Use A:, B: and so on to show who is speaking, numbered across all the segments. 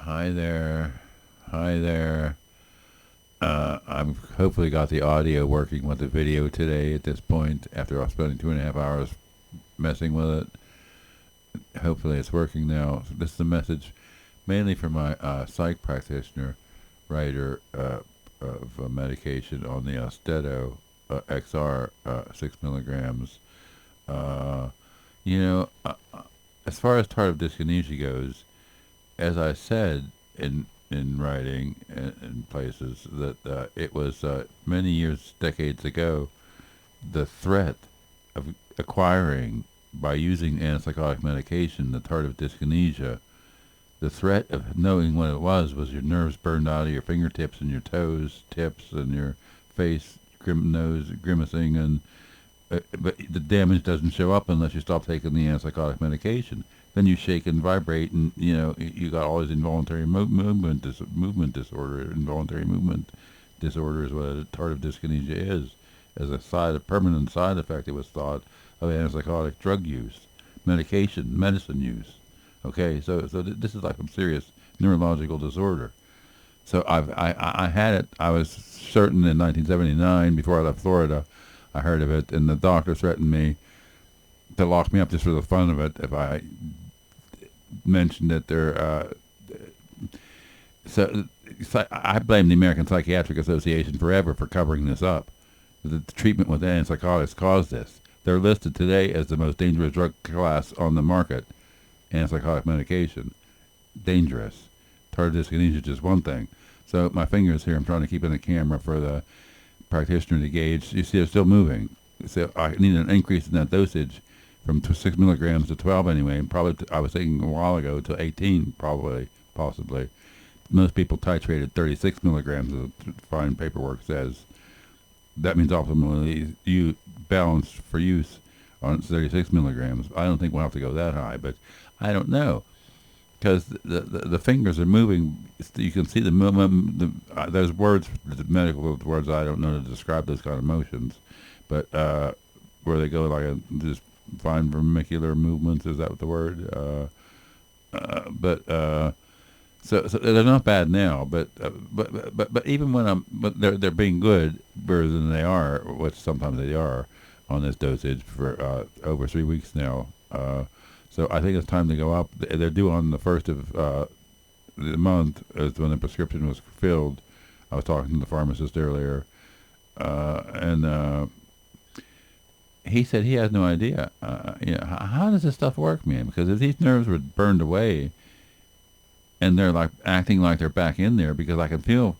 A: Hi there. Hi there. I've hopefully got the audio working with the video today at this point after spending 2.5 hours messing with it. Hopefully it's working now. So this is a message mainly for my psych practitioner writer of medication on the Austedo XR 6 milligrams. Uh, you know, as far as tardive dyskinesia goes, as I said in writing in places that it was many years, decades ago, the threat of acquiring by using antipsychotic medication the tardive dyskinesia. The threat of knowing what it was your nerves burned out of your fingertips and your toes, tips, and your face, nose grimacing, and but the damage doesn't show up unless you stop taking the antipsychotic medication. Then you shake and vibrate, and you got all these involuntary movement disorder. Involuntary movement disorder is what a tardive dyskinesia is, as a permanent side effect. It was thought of antipsychotic drug use, medicine use. Okay, so this is like some serious neurological disorder. So I had it. I was certain in 1979 before I left Florida. I heard of it, and the doctor threatened me to lock me up just for the fun of it if I mentioned that there. So I blame the American Psychiatric Association forever for covering this up. The treatment with antipsychotics caused this. They're listed today as the most dangerous drug class on the market. Antipsychotic medication, dangerous. Tardive dyskinesia is just one thing. So my fingers here, I'm trying to keep in the camera for the practitioner to gauge. You see, it's still moving. So I need an increase in that dosage from 6 milligrams to 12 anyway. And probably I was thinking a while ago to 18, probably, possibly. Most people titrated 36 milligrams, as fine paperwork says. That means optimally you balanced for use on 36 milligrams. I don't think we'll have to go that high, but I don't know. Because the fingers are moving. You can see the movement. There's words, the medical words I don't know to describe those kind of motions, but where they go like just fine vermicular movements. Is that the word? So they're not bad now. But even when they're being good, better than they are, which sometimes they are, on this dosage for over 3 weeks now. So I think it's time to go up. They're due on the 1st of the month is when the prescription was filled. I was talking to the pharmacist earlier, and he said he has no idea. How does this stuff work, man? Because if these nerves were burned away, and they're like acting like they're back in there, because I can feel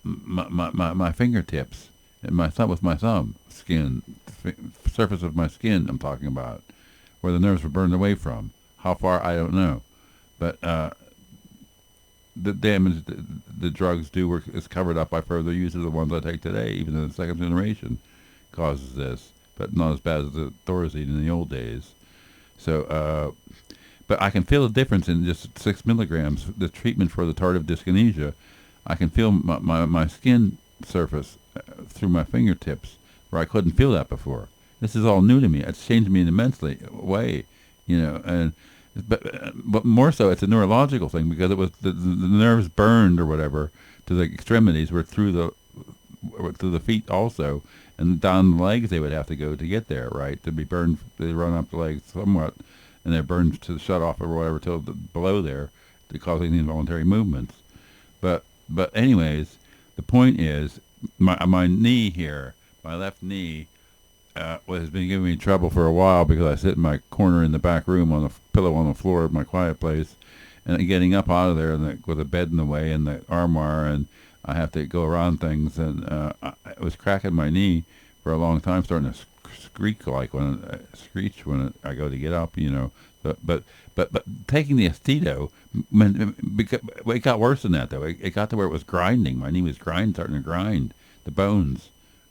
A: my fingertips and my thumb with my thumb skin, surface of my skin. I'm talking about where the nerves were burned away from. How far, I don't know. But the damage the drugs do is covered up by further use of the ones I take today. Even in the second generation causes this, but not as bad as the Thorazine in the old days. So, but I can feel the difference in just 6 milligrams, the treatment for the tardive dyskinesia. I can feel my skin surface through my fingertips where I couldn't feel that before. This is all new to me. It's changed me in an immensely way, and but more so, it's a neurological thing because it was the nerves burned or whatever to the extremities were through the feet also, and down the legs they would have to go to get there, right? To be burned, they run up the legs somewhat, and they're burned to the shut off or whatever till below there, to causing the involuntary movements. But anyways, the point is my knee here, my left knee. Has been giving me trouble for a while because I sit in my corner in the back room on the pillow on the floor of my quiet place, and getting up out of there with a bed in the way and the armoire, and I have to go around things, and it was cracking my knee for a long time, starting to screech when I go to get up, But taking the Austedo, it got worse than that though. It got to where it was grinding. My knee was starting to grind the bones.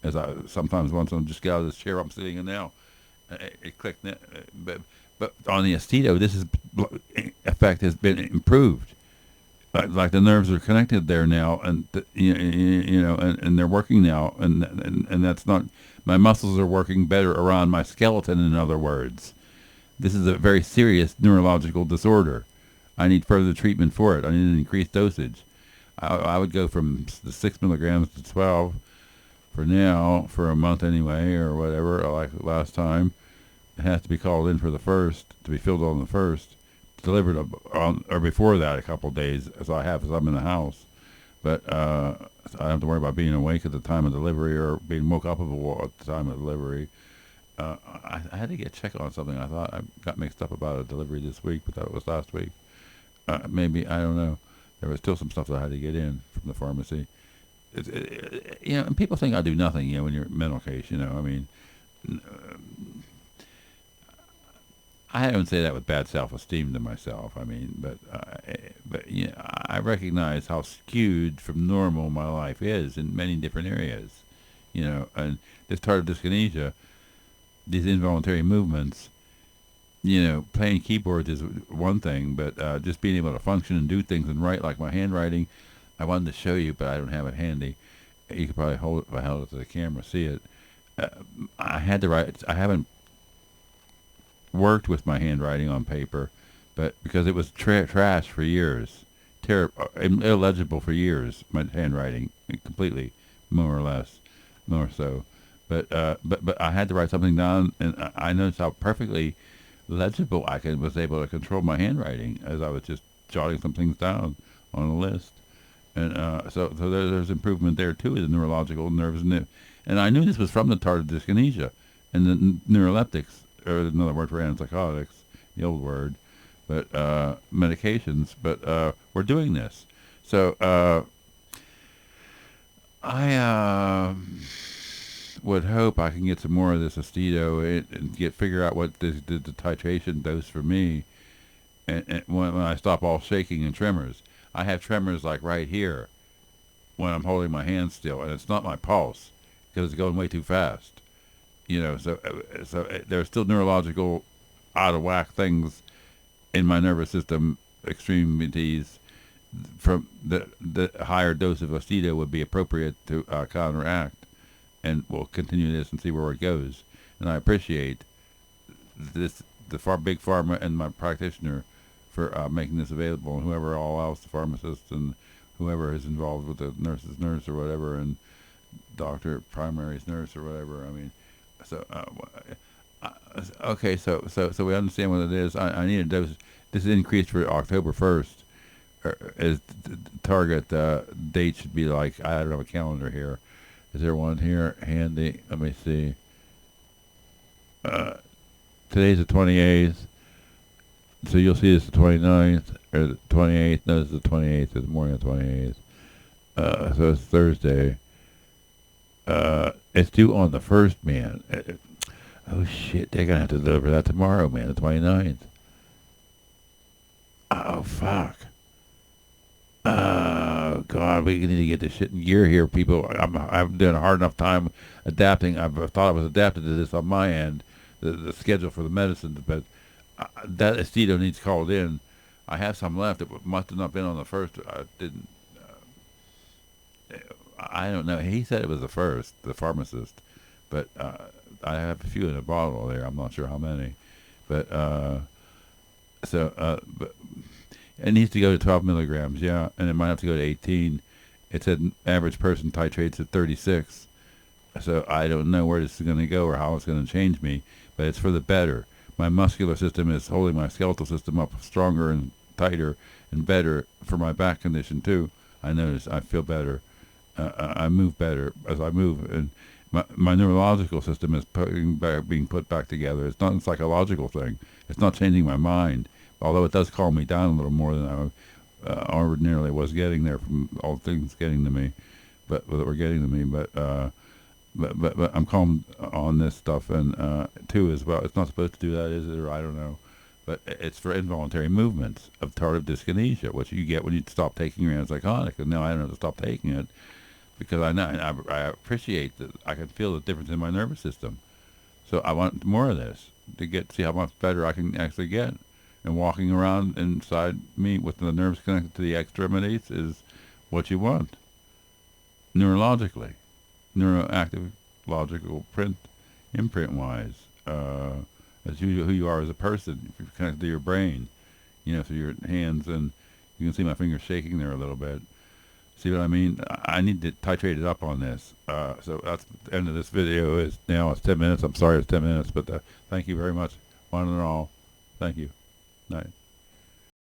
A: As I sometimes once I'm just get out of this chair I'm sitting in now, it clicked. But on the Austedo, this effect has been improved. Like the nerves are connected there now, and and they're working now, and that's not. My muscles are working better around my skeleton. In other words, this is a very serious neurological disorder. I need further treatment for it. I need an increased dosage. I would go from the 6 milligrams to 12 for now, for a month anyway, or whatever, like last time. It has to be called in for the first, to be filled on the first, delivered on, or before that a couple of days, as I have, as I'm in the house. But so I don't have to worry about being awake at the time of delivery or being woke up at the time of delivery. I had to get checked on something. I thought I got mixed up about a delivery this week, but that was last week. Maybe, I don't know. There was still some stuff that I had to get in from the pharmacy. And people think I do nothing, when you're in a mental case, I mean, I don't say that with bad self-esteem to myself. I mean, but I recognize how skewed from normal my life is in many different areas, and this tardive dyskinesia, these involuntary movements, playing keyboards is one thing, but just being able to function and do things and write, like my handwriting, I wanted to show you, but I don't have it handy. You could probably hold it if I held it to the camera, see it. I had to write. I haven't worked with my handwriting on paper, but because it was trash for years, illegible for years, my handwriting, completely, more or less, more so. But I had to write something down, and I noticed how perfectly legible was able to control my handwriting as I was just jotting some things down on a list. And so there's improvement there too, in the neurological nerves, and I knew this was from the tardive dyskinesia and the neuroleptics, or another word for antipsychotics, the old word, but medications. But we're doing this, so I would hope I can get some more of this Austedo and figure out what the titration dose for me, and when I stop all shaking and tremors. I have tremors like right here when I'm holding my hand still, and it's not my pulse because it's going way too fast. So there's still neurological out of whack things in my nervous system, extremities, from the higher dose of Austedo would be appropriate to counteract, and we'll continue this and see where it goes. And I appreciate the big pharma and my practitioner for making this available, and whoever all else, the pharmacist and whoever is involved with the nurse's nurse or whatever, and doctor, primary's nurse or whatever. I mean, so okay, so we understand what it is. I need a dose. This is increased for October 1st. Is the target date should be like, I don't have a calendar here. Is there one here handy? Let me see. Today's the 28th. So you'll see this the 29th, or the 28th. No, this is the 28th. It's the morning of the 28th. So it's Thursday. It's due on the 1st, man. Oh, shit. They're going to have to deliver that tomorrow, man, the 29th. Oh, fuck. Oh, God. We need to get this shit in gear here, people. I'm doing a hard enough time adapting. I thought I was adapted to this on my end, the schedule for the medicines, but that Austedo needs called in. I have some left. It must have not been on the 1st. I didn't. I don't know. He said it was the 1st, the pharmacist, but I have a few in a bottle there. I'm not sure how many, but but it needs to go to 12 milligrams, yeah, and it might have to go to 18. It said average person titrates at 36, so I don't know where this is going to go or how it's going to change me, but it's for the better. My muscular system is holding my skeletal system up stronger and tighter and better for my back condition too. I notice I feel better. I move better as I move, and my neurological system is being put back together. It's not a psychological thing. It's not changing my mind, although it does calm me down a little more than I ordinarily was getting there from all things getting to me, that were getting to me. But I'm calm on this stuff, and too as well. It's not supposed to do that, is it? Or I don't know. But it's for involuntary movements of tardive dyskinesia, which you get when you stop taking your antipsychotic. And now I don't have to stop taking it because I appreciate that I can feel the difference in my nervous system. So I want more of this to see how much better I can actually get. And walking around inside me with the nerves connected to the extremities is what you want neurologically. Neuroactive logical imprint wise, as who you are as a person. If you're connected to your brain, through your hands, and you can see my fingers shaking there a little bit. See what I mean? I need to titrate it up on this. So that's the end of this video. Is now it's 10 minutes. I'm sorry it's 10 minutes, but thank you very much, one and all. Thank you. Night.